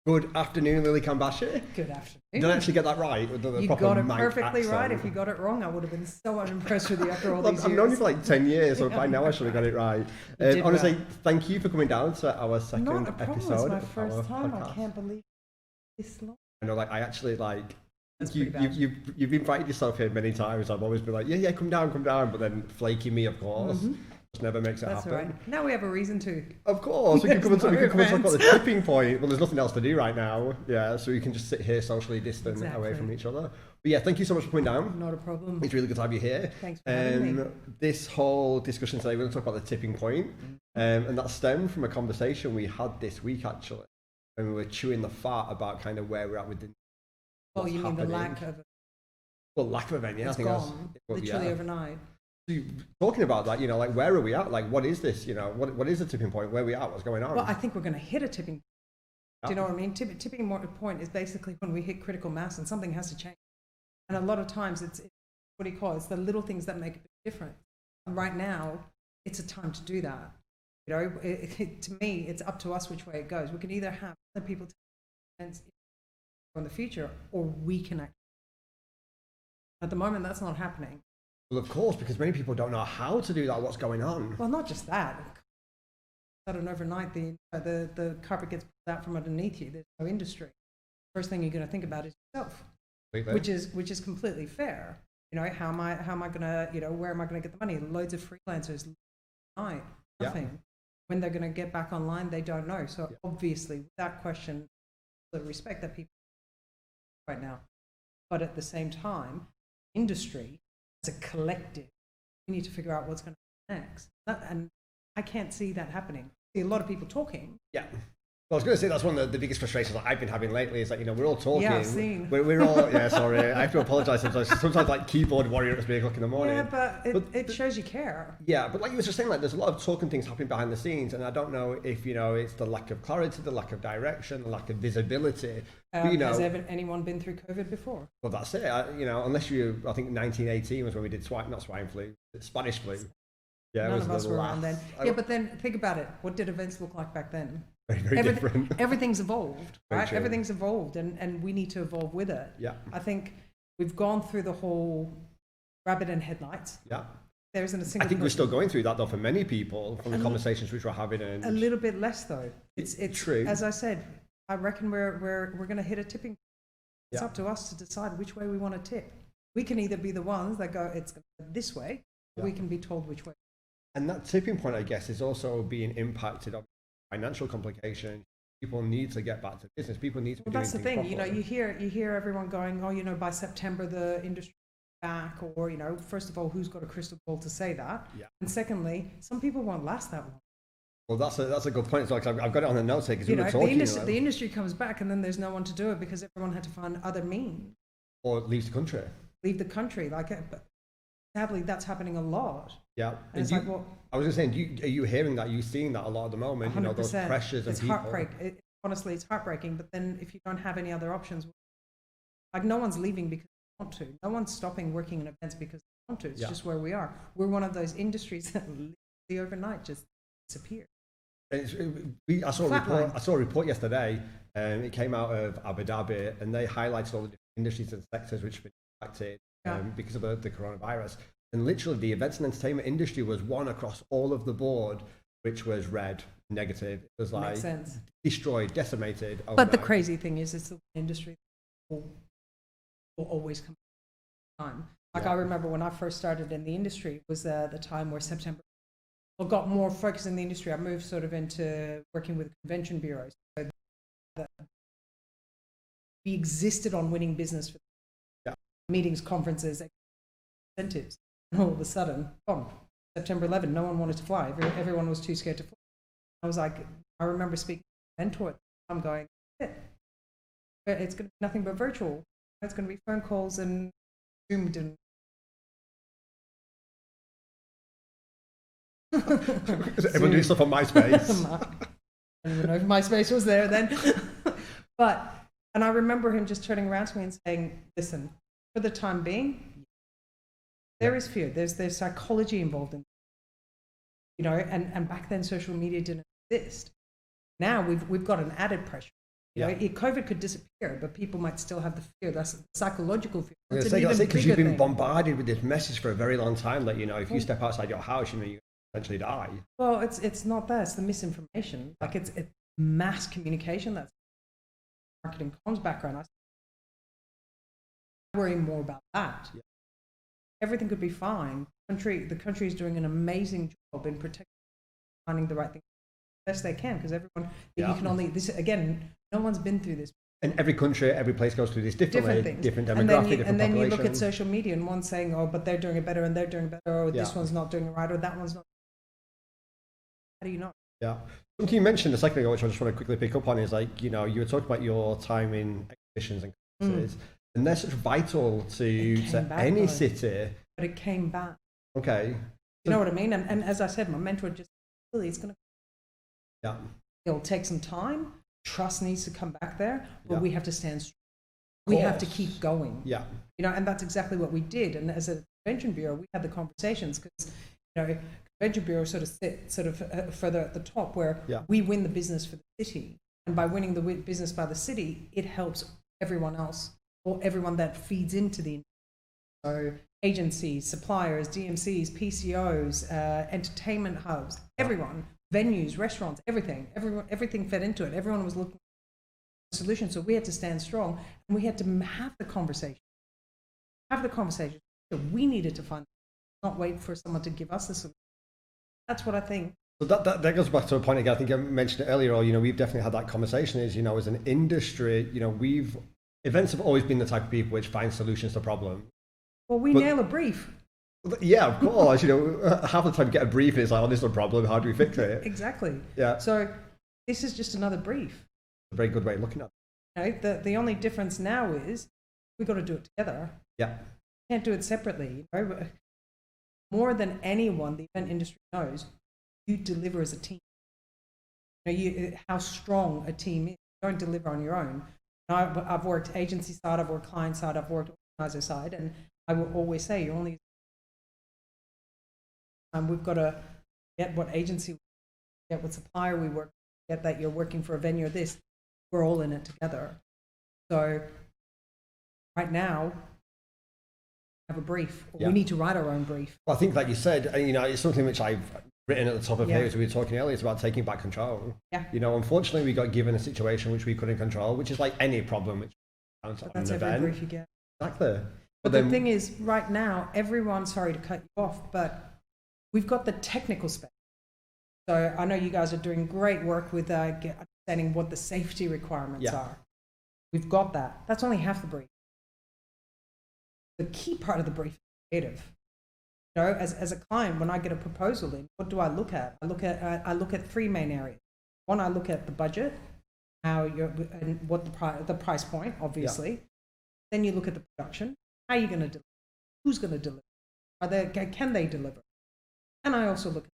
Good afternoon, Lili Khanbashi. Good afternoon. Did I actually get that right? You got it perfectly right. If you got it wrong, I would have been so unimpressed with you after all these years. I've known you for like 10 years, so by now I should have got it right. Honestly, thank you for coming down to our second Not a problem. episode. It's my first time. Podcast. I can't believe this long. I know, like, I actually, like, you've invited yourself here many times. I've always been like, yeah, come down. But then flaky me, of course. Mm-hmm. Never makes it happen. Right. Now we have a reason to. Of course, we can come and talk about the tipping point. Well, there's nothing else to do right now. Yeah, so we can just sit here socially distant away from each other. But yeah, thank you so much for coming down. Not a problem. It's really good to have you here. Thanks for having me. This whole discussion today, we're going to talk about the tipping point. And that stemmed from a conversation we had this week, actually, when we were chewing the fat about kind of where we're at with the. Oh, you mean the lack of. Well, lack of event, yeah. It's gone, literally overnight. Talking about that, you know, like, where are we at? Like, what is this? You know, what is the tipping point? Where are we at? What's going on? Well, I think we're going to hit a tipping point. Do you know what I mean? Tipping point is basically when we hit critical mass and something has to change. And a lot of times it's what do you call it? It's the little things that make a big difference. And right now, it's a time to do that. You know, to me, it's up to us which way it goes. We can either have other people take in the future, or we can act. At the moment, that's not happening. Well, of course, because many people don't know how to do that. What's going on? Well, not just that. Sudden overnight, the carpet gets pulled out from underneath you. There's no industry. First thing you're going to think about is yourself, which is completely fair. You know, how am I going to, you know, where am I going to get the money? Loads of freelancers, nothing. Yeah. When they're going to get back online, they don't know. So obviously, without question, the respect that people right now, but at the same time, industry. As a collective, we need to figure out what's going to happen next. And I can't see that happening. I see a lot of people talking. Yeah. Well, I was going to say that's one of the biggest frustrations that I've been having lately is that, you know, we're all talking. Yeah, I've seen. We're all, yeah, sorry. I have to apologise sometimes. Sometimes like keyboard warrior at 3 o'clock in the morning. Yeah, but it shows you care. Yeah, but like you were just saying, like, there's a lot of talking things happening behind the scenes, and I don't know if, you know, it's the lack of clarity, the lack of direction, the lack of visibility. But, you know, has anyone been through COVID before? Well, that's it. You know, unless you, I think 1918 was when we did swine flu, Spanish flu. Yeah, none of us were around then. Yeah, but then think about it. What did events look like back then? Very different. Everything's evolved, right? Everything's evolved, and we need to evolve with it. Yeah. I think we've gone through the whole rabbit in headlights. Yeah. There isn't a single. I think we're still going through that though for many people from the conversations which we're having. And a little bit less though. It's true. As I said, I reckon we're going to hit a tipping point. It's up to us to decide which way we want to tip. We can either be the ones that go, it's this way, or we can be told which way. And that tipping point, I guess, is also being impacted on financial complications. People need to get back to business. People need to be doing things properly. That's the thing. You know, you hear everyone going, oh, you know, by September the industry is back, or, you know, first of all, who's got a crystal ball to say that? Yeah. And secondly, some people won't last that long. Well, that's a good point. So, I've got it on the notes here because we were talking. The industry comes back, and then there's no one to do it because everyone had to find other means. Or leaves the country. Leave the country, but sadly, that's happening a lot. Yeah. And it's like, well, I was just saying, are you hearing that? Are you seeing that a lot at the moment? 100%. You know, those pressures and people. Honestly, it's heartbreaking. But then, if you don't have any other options, like no one's leaving because they want to. No one's stopping working in events because they want to. It's just where we are. We're one of those industries that literally overnight just disappear. I saw a report yesterday, and it came out of Abu Dhabi, and they highlighted all the different industries and sectors which have been impacted because of the coronavirus. And literally, the events and entertainment industry was one across all of the board, which was red, negative. It was like destroyed, decimated. Overnight. But the crazy thing is, it's the industry that will always come time. Like I remember when I first started in the industry, it was the time where September. I got more focus in the industry. I moved sort of into working with convention bureaus. So we existed on winning business for meetings, conferences, incentives. And all of a sudden, September 11, no one wanted to fly. Everyone was too scared to fly. I was like, I remember speaking to a mentor. I'm going, it's going to be nothing but virtual. It's going to be phone calls and Zoom didn't. Everyone doing stuff on MySpace. I don't even know if MySpace was there then. And I remember him just turning around to me and saying, listen, for the time being, there is fear. There's psychology involved in it. You know, and back then social media didn't exist. Now we've got an added pressure. You know, COVID could disappear, but people might still have the fear. That's the psychological fear. It's because you've been bombarded with this message for a very long time that, you know, if you step outside your house, you know, you essentially die. Well, it's not that. It's the misinformation. Like it's mass communication. That's marketing comms background. I worry more about that. Yeah. Everything could be fine. The country is doing an amazing job in protecting, finding the right thing best they can, because everyone, you can only, this again, no one's been through this. And every country, every place goes through this differently, different demographic, and then you look at social media and one's saying, oh, but they're doing it better and they're doing it better, or this one's not doing it right, or that one's not. How do you know? Yeah. Something you mentioned a second ago, which I just want to quickly pick up on, is like, you know, you were talking about your time in exhibitions and conferences, and they're such vital to any city. But it came back. Okay. You know what I mean? And as I said, my mentor just, really, it's going to. Yeah. It'll take some time. Trust needs to come back there, but we have to stand strong. We have to keep going. Yeah. You know, and that's exactly what we did. And as a convention bureau, we had the conversations because, you know, convention bureau sort of sit further at the top where we win the business for the city. And by winning the business by the city, it helps everyone else or everyone that feeds into the industry. So agencies, suppliers, DMCs, PCOs, entertainment hubs, everyone. Venues, restaurants, everything fed into it. Everyone was looking for a solution. So we had to stand strong and we had to have the conversation. So we needed to find, not wait for someone to give us the solution. That's what I think. So that goes back to a point again, I think I mentioned it earlier, or, you know, we've definitely had that conversation is, you know, as an industry, you know, events have always been the type of people which find solutions to problems. Well, nail a brief. Yeah, of course. You know, half the time you get a brief and it's like, oh, this is a problem. How do we fix it? Exactly. Yeah. So this is just another brief. A very good way of looking at it. You know, the only difference now is we've got to do it together. Yeah. Can't do it separately. You know? More than anyone, the event industry knows, you deliver as a team. You know, how strong a team is. You don't deliver on your own. I've worked agency side, I've worked client side, I've worked organizer side, and I will always say you're only. We've got to get what agency, get what supplier we work, get that you're working for a venue or this. We're all in it together. So right now, we have a brief. We need to write our own brief. Well, I think, like you said, you know, it's something which I've written at the top of here as we were talking earlier. It's about taking back control. Yeah. You know, unfortunately, we got given a situation which we couldn't control, which is like any problem which counts on that's an every event. brief you get. Exactly. But the thing is, right now, everyone's sorry to cut you off, but we've got the technical spec. So I know you guys are doing great work with understanding what the safety requirements are. We've got that. That's only half the brief. The key part of the brief is creative. You know, as a client, when I get a proposal in, what do I look at? I look at three main areas. One, I look at the budget, and what the price point, obviously. Yeah. Then you look at the production. How are you going to deliver? Who's going to deliver? Can they deliver? And I also look at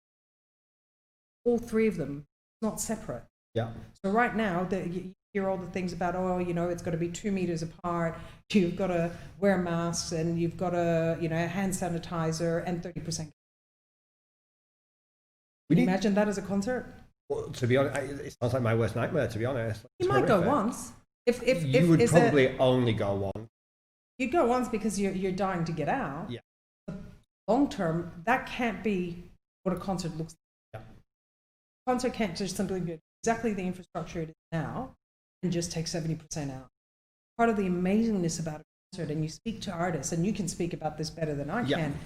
all three of them, not separate. Yeah. So right now, you hear all the things about, oh, you know, it's got to be 2 meters apart. You've got to wear masks, and you've got to, you know, hand sanitizer and 30%. Can you imagine that as a concert? Well, to be honest, it sounds like my worst nightmare. To be honest, you might go once. If you would probably only go once. You go once because you're dying to get out. Yeah. But long term, that can't be what a concert looks like. Yeah. A concert can't just simply be exactly the infrastructure it is now and just take 70% out. Part of the amazingness about a concert, and you speak to artists, and you can speak about this better than I can,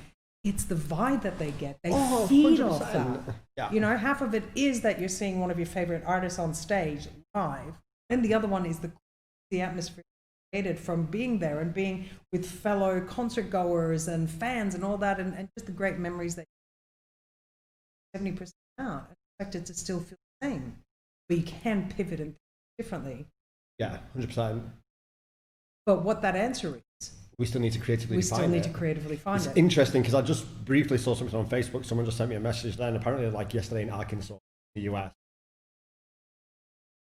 it's the vibe that they get. They feed 100%. Off that. Yeah. You know, half of it is that you're seeing one of your favorite artists on stage live, and the other one is the atmosphere created from being there and being with fellow concert goers and fans and all that, and just the great memories that 70% out. I expect it to still feel the same, but you can pivot and think differently. Yeah, 100%. But what that answer is, we still need to creatively find it. It's interesting because I just briefly saw something on Facebook. Someone just sent me a message then, apparently like yesterday in Arkansas, the US.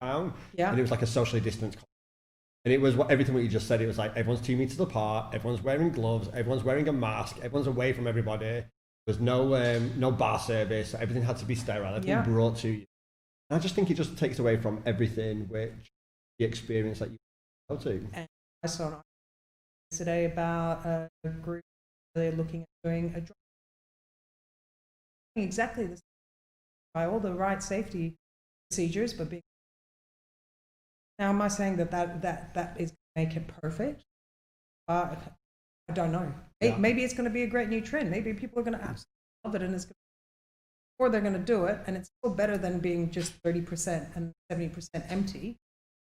And it was like a socially distanced concert. And it was everything what you just said. It was like everyone's 2 meters apart, everyone's wearing gloves, everyone's wearing a mask, everyone's away from everybody. There's no bar service. Everything had to be sterile. Everything brought to you. And I just think it just takes away from everything which the experience that you go to. And I saw yesterday about a group, they're looking at doing a drive exactly the same by all the right safety procedures, but being. Now, am I saying that is make it perfect? I don't know. Yeah. Maybe it's going to be a great new trend. Maybe people are going to absolutely love it, and it's going to, or they're going to do it, and it's still better than being just 30% and 70% empty.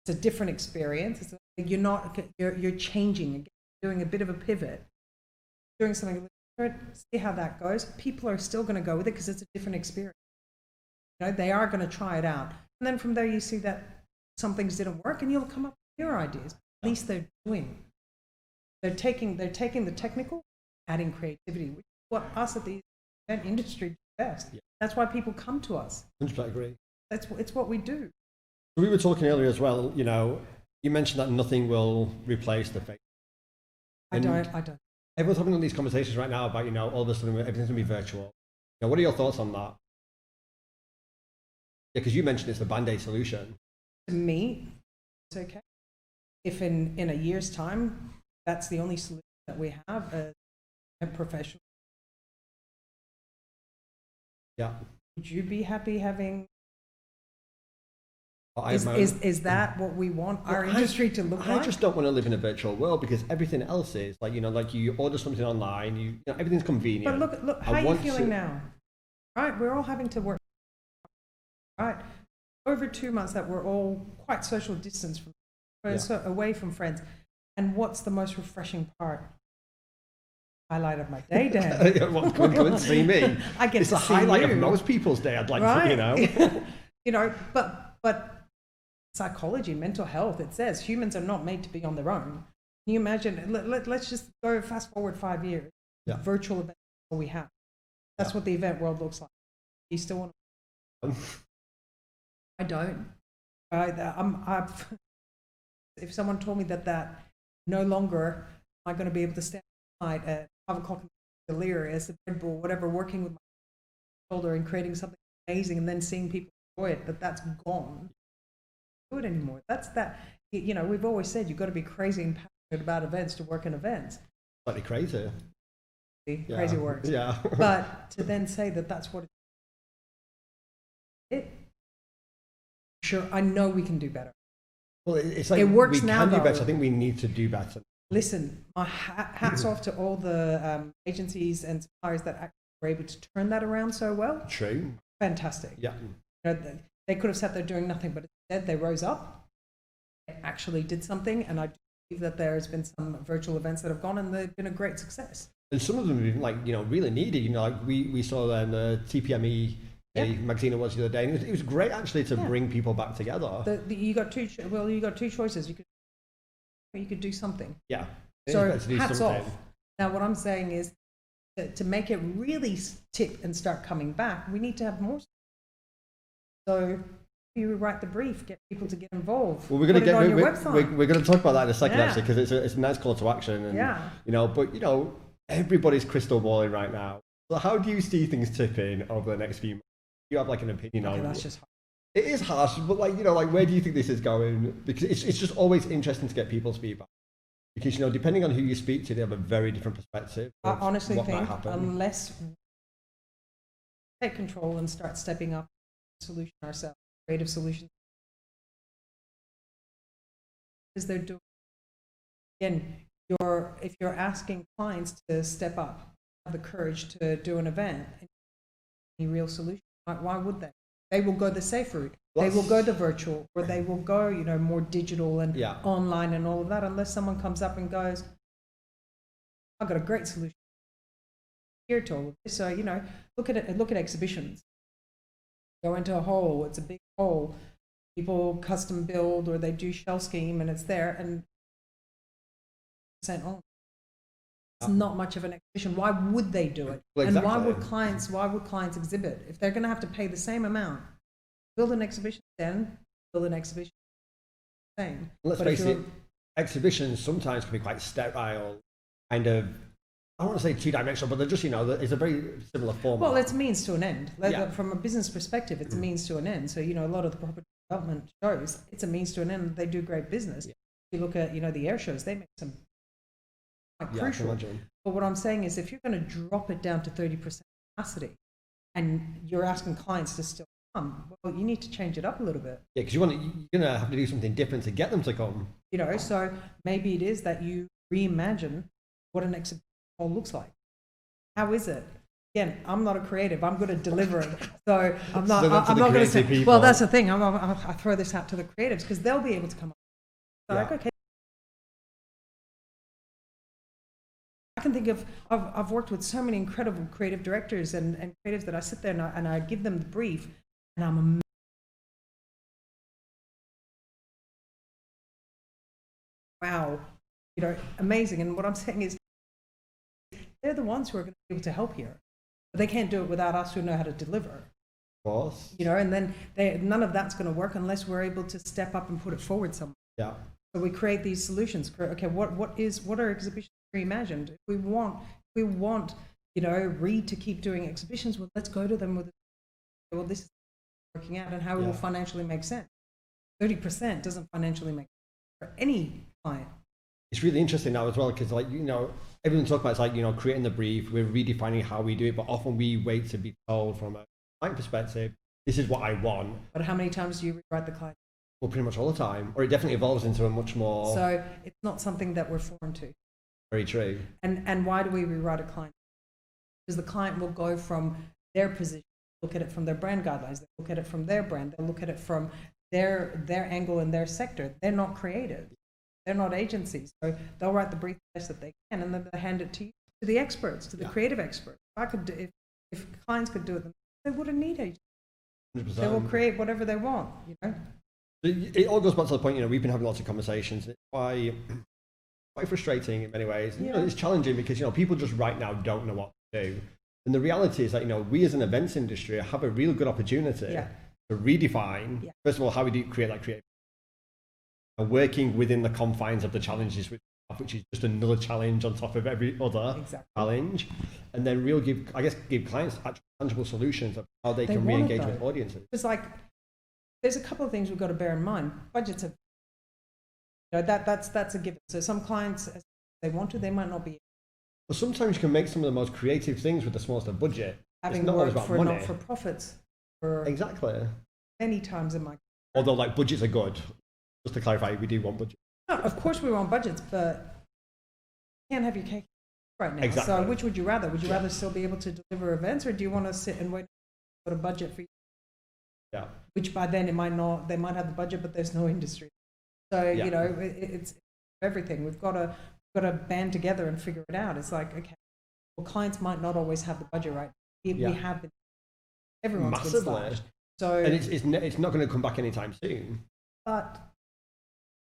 It's a different experience. You're changing, doing a bit of a pivot, doing something different. See how that goes. People are still going to go with it because it's a different experience. You know, they are going to try it out, and then from there you see that some things didn't work, and you'll come up with your ideas. At least they're doing. They're taking the technical, adding creativity, which is what us at the event industry do best. Yeah. That's why people come to us. 100% agree. It's what we do. We were talking earlier as well. You know, you mentioned that nothing will replace the face. I don't. Everyone's having all these conversations right now about, you know, all of a sudden everything's going to be virtual. You know, what are your thoughts on that? Yeah, because you mentioned it's the Band-Aid solution. To me, it's okay. If in a year's time, that's the only solution that we have as a professional. Yeah. Would you be happy having? Well, is that what we want our industry to look like? I just don't want to live in a virtual world because everything else is like, you know, like you order something online, you know, everything's convenient. But look, how are you feeling now? Right, we're all having to work. Right, over 2 months that we're all quite social distance from, away from friends. And what's the most refreshing part? Highlight of my day, Dan. Come and see me. I get it's to the see highlight you. of most people's day. I'd like right? to, you know. You know, but psychology, mental health. It says humans are not made to be on their own. Can you imagine? Let's just go fast forward 5 years. Yeah. Virtual events all we have. That's what the event world looks like. You still want to? I don't. If someone told me that no longer am I going to be able to stand at 5 o'clock in delirious, a Red Bull, whatever, working with my shoulder and creating something amazing, and then seeing people enjoy it, that's gone. Do it anymore. That's that. You know, we've always said you've got to be crazy and passionate about events to work in events. Slightly crazy. Crazy words. Yeah. But to then say that's what it. Sure, I know we can do better. Well, it's like it works we now. Can do though. better. I think we need to do better. Listen, my hats off to all the agencies and suppliers that actually were able to turn that around so well. True. Fantastic. Yeah. You know, they could have sat there doing nothing, but instead they rose up, they actually did something, and I believe that there has been some virtual events that have gone, and they've been a great success. And some of them have been like, you know, really needed. You know, like we saw the TPME magazine was the other day, and it was great actually to bring people back together. You got two choices. You could do something. Yeah. So hats off. Now, what I'm saying is to make it really tip and start coming back, we need to have more. So you write the brief, get people to get involved. Well, we're going to talk about that in a second, Yeah. actually, because it's a nice call to action. And, yeah. You know, but you know, everybody's crystal balling right now. So how do you see things tipping over the next few months? Do you have like an opinion on? That's just hard. It is harsh, but like, you know, like where do you think this is going? Because it's just always interesting to get people's feedback. Because, you know, depending on who you speak to, they have a very different perspective. I honestly think unless we take control and start stepping up solution ourselves, creative solutions. Because they're doing, again, if you're asking clients to step up, have the courage to do an event, any real solution, why would they? They will go the safe route. They will go the virtual, or they will go, you know, more digital and online and all of that, unless someone comes up and goes, I've got a great solution here to all of this. So, you know, look at exhibitions. Go into a hall, it's a big hall. People custom build, or they do shell scheme, and it's there, and on. It's not much of an exhibition. Why would they do it? Well, exactly. And why would clients exhibit? If they're going to have to pay the same amount, build an exhibition stand, build an exhibition. Same. Let's face it, exhibitions sometimes can be quite sterile, kind of, I don't want to say two-dimensional, but they're just, you know, it's a very similar format. Well, it's a means to an end. From a business perspective, it's a means to an end. So, you know, a lot of the properties development shows, it's a means to an end. They do great business. If you look at, the air shows, they make some quite crucial. But what I'm saying is, if you're going to drop it down to 30% capacity, and you're asking clients to still come, well, you need to change it up a little bit. Yeah, because you're going to have to do something different to get them to come. So maybe it is that you reimagine what an exhibition hall looks like. How is it? Again, I'm not a creative. I'm going to deliver it. So I'm not. I'm not going to say. People. Well, that's the thing. I throw this out to the creatives because they'll be able to come up. So like, okay. I can think of. I've worked with so many incredible creative directors and creatives that I sit there and I give them the brief, and I'm amazed. Wow, amazing. And what I'm saying is, they're the ones who are going to be able to help here. But they can't do it without us who know how to deliver. Of course. And then none of that's going to work unless we're able to step up and put it forward somewhere. Yeah. So we create these solutions. Okay, what are exhibitions reimagined? If we want, Reed to keep doing exhibitions, well, let's go to them with, well, this is working out and how it will financially make sense. 30% doesn't financially make sense for any client. It's really interesting now as well, because everyone talks about it's creating the brief, we're redefining how we do it, but often we wait to be told from a client perspective, this is what I want. But how many times do you rewrite the client? Well, pretty much all the time, or it definitely evolves into a much more. So it's not something that we're foreign to. Very true. And why do we rewrite a client? Because the client will go from their position, look at it from their brand guidelines, they look at it from their brand, they look at it from their angle and their sector. They're not creative. They're not agencies, so they'll write the brief the best that they can, and then they hand it to you, to the experts, to the creative experts. If clients could do it, they wouldn't need agents. 100%. They will create whatever they want. It all goes back to the point. We've been having lots of conversations. It's quite frustrating in many ways. It's challenging because people just right now don't know what to do, and the reality is that we as an events industry have a real good opportunity to redefine. First of all, how we create that creative. Working within the confines of the challenges, which is just another challenge on top of every other challenge, and then give clients actual tangible solutions of how they can re-engage with audiences. It's there's a couple of things we've got to bear in mind. Budgets are, that's a given. So some clients, if they want to, they might not be. Well, sometimes you can make some of the most creative things with the smallest of budget. Having worked for not-for-profits for many times in my career. Although budgets are good. Just to clarify, we do want budget. No, of course we want budgets, but you can't have your cake right now. Exactly. So which would you rather? Would you rather still be able to deliver events, or do you want to sit and wait for a budget for you? Yeah. Which by then they might have the budget, but there's no industry. So it's everything. We've got to band together and figure it out. It's okay, well, clients might not always have the budget right. We have been. Everyone's been slashed. So and it's not going to come back anytime soon. But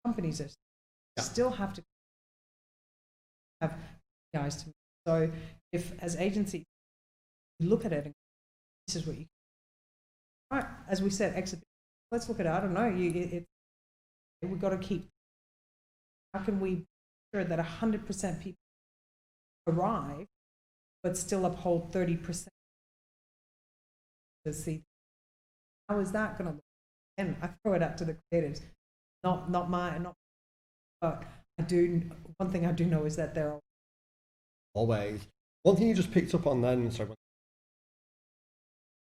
companies still have to have guys to. So if as agency you look at it and this is what you right, as we said, exhibition, let's look at it. I don't know, we've got to keep, how can we ensure that 100% people arrive but still uphold 30% to see how is that going to look? And I throw it out to the creatives. Not mine, but one thing I do know is that there are always. One thing you just picked up on then, sorry,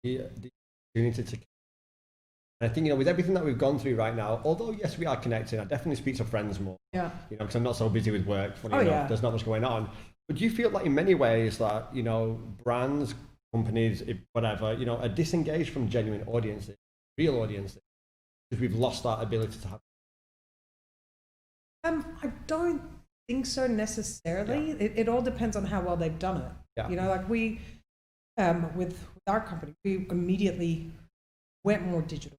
the opportunity to, and I think with everything that we've gone through right now, although yes we are connecting, I definitely speak to friends more. Yeah. Because I'm not so busy with work. Funny enough, there's not much going on. But do you feel like in many ways that brands, companies, whatever, are disengaged from genuine audiences, real audiences, because we've lost that ability to have? I don't think so necessarily. Yeah. It all depends on how well they've done it. Yeah. We, with our company, we immediately went more digital,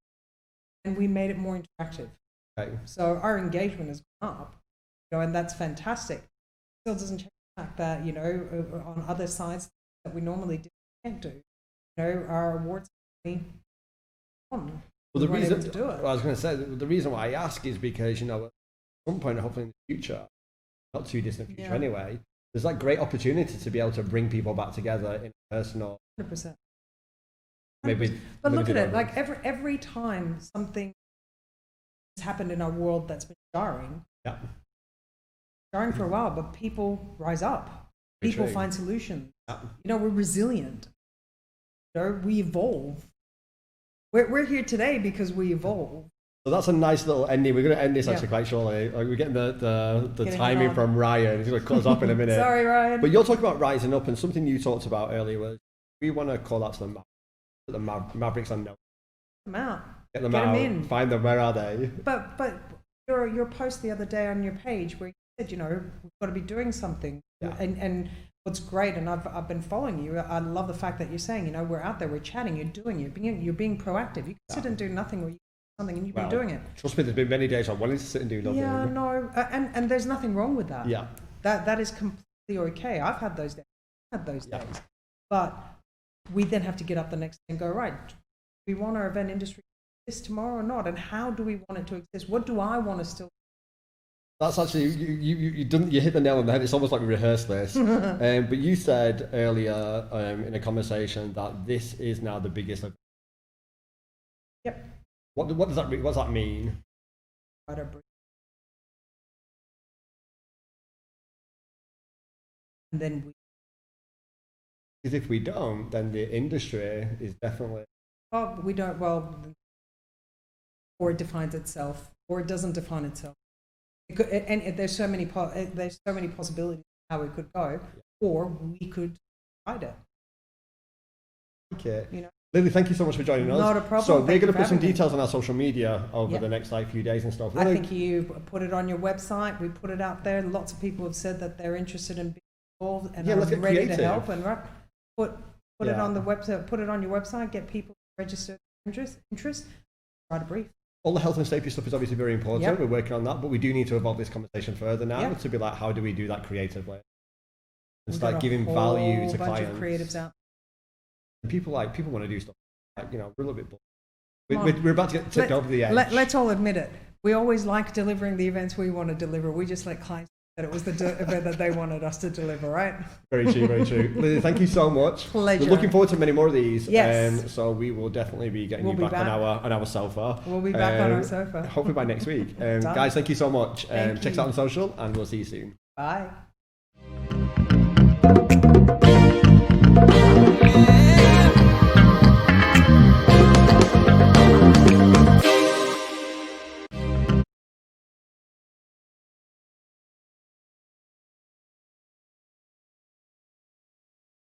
and we made it more interactive. Okay. So our engagement has gone up, and that's fantastic. Still doesn't change the fact that on other sides that we normally can't do. Our awards on. Well, the reason to do it. Well, I was going to say the reason why I ask is because at some point, hopefully in the future, not too distant future anyway, there's that great opportunity to be able to bring people back together in person or 100%. Maybe. But look at it, every time something it's happened in our world that's been jarring. Yeah. Jarring for a while, but people rise up. People find solutions. Yeah. You know, we're resilient. You know, we evolve. We're here today because we evolve. So that's a nice little ending. We're going to end this actually quite shortly. Like, we're getting the timing from Ryan. He's going to cut us off in a minute. Sorry, Ryan. But you're talking about rising up, and something you talked about earlier was we want to call out to the Mavericks and no. Get them out. Get them in. Find them. Where are they? But your post the other day on your page where you said, you know, we've got to be doing something. Yeah. And what's great, and I've been following you. I love the fact that you're saying, you know, we're out there, we're chatting, you're doing it, you're being proactive. You can sit and do nothing, or you something, and you've been doing it. Trust me, there's been many days I wanted to sit and do nothing. Yeah, no, and there's nothing wrong with that. Yeah, that is completely okay. I've had those days. But we then have to get up the next day and go, right, do we want our event industry to exist tomorrow or not? And how do we want it to exist? What do I want to still? That's actually, you hit the nail on the head. It's almost like we rehearsed this. But you said earlier in a conversation that this is now the biggest event. Yep. What does that mean? And then because if we don't, then the industry is definitely. Well, we don't. Well, or it defines itself, or it doesn't define itself. It could, and there's so many possibilities how it could go, or we could hide it. Okay. You know. Lily, thank you so much for joining us. Not a problem. So we're going to put some details on our social media over the next few days and stuff. I think you put it on your website. We put it out there. Lots of people have said that they're interested in being involved and are ready to help. And put it on the website. Put it on your website. Get people registered interest. Write a brief. All the health and safety stuff is obviously very important. Yep. We're working on that, but we do need to evolve this conversation further now to be like, how do we do that creatively and start giving value to clients? Of creatives out. People want to do stuff. Like, you know, we're a little bit. We're about to get tipped over the edge. Let's all admit it. We always like delivering the events we want to deliver. We just let clients that it was the event that they wanted us to deliver, right? Very true, very true. Lily, thank you so much. Pleasure. We're looking forward to many more of these. Yes. So we will definitely be getting you back on our sofa. We'll be back on our sofa. Hopefully by next week. Guys, thank you so much. Check us out on social, and we'll see you soon. Bye.